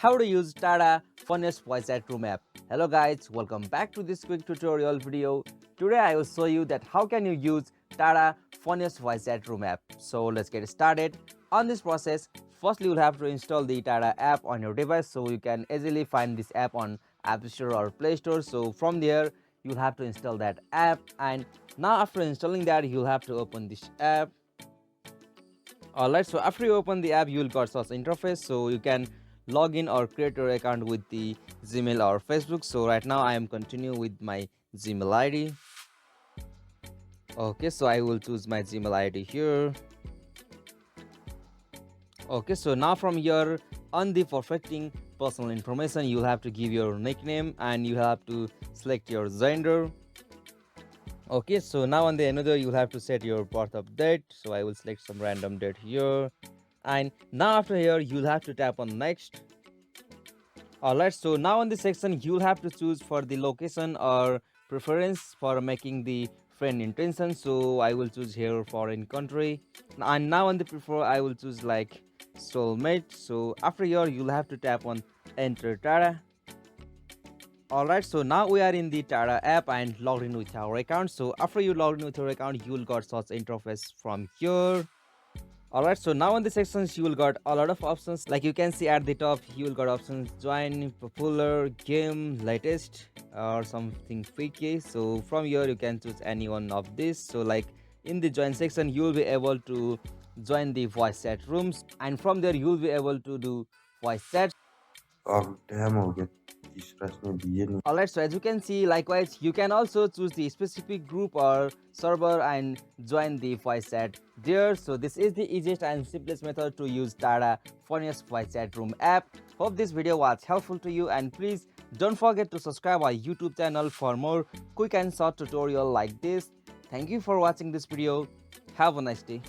how to use Tada funniest voice chat room app. Hello guys, welcome back to this quick tutorial video. Today I will show you that how can you use Tada funniest voice chat room app. So let's get started. On this process, firstly you'll have to install the Tada app on your device so you can easily find this app on App Store or Play Store. So from there you'll have to install that app, and now after installing that you'll have to open this app. Alright, so after you open the app, you will got such interface, so you can log in or create your account with the Gmail or Facebook. So right now I am continue with my Gmail ID. Okay, so I will choose my Gmail ID here. Okay, so now from here on the perfecting personal information, you'll have to give your nickname and you have to select your gender. Okay, so now on the another you'll have to set your birth of date, so I will select some random date here, and now after here you'll have to tap on next. Alright, so now on this section you'll have to choose for the location or preference for making the friend intention, so I will choose here foreign country, and now on the prefer I will choose like soulmate. So after here you'll have to tap on enter data. Alright, so now we are in the Tada app and logged in with our account. So after you logged in with your account, you will got such interface from here. Alright, so now in the sections you will got a lot of options. Like you can see at the top, you will got options join, popular, game, latest, or something freaky. So from here you can choose any one of these. So like in the join section, you will be able to join the voice chat rooms, and from there you will be able to do voice chat. अब time हो गया तीसरा इसने दिए नहीं Alright, so as you can see, likewise, you can also choose the specific group or server and join the voice chat there. So this is the easiest and simplest method to use Tada funniest voice chat room app. Hope this video was helpful to you, and please don't forget to subscribe our YouTube channel for more quick and short tutorial like this. Thank you for watching this video. Have a nice day.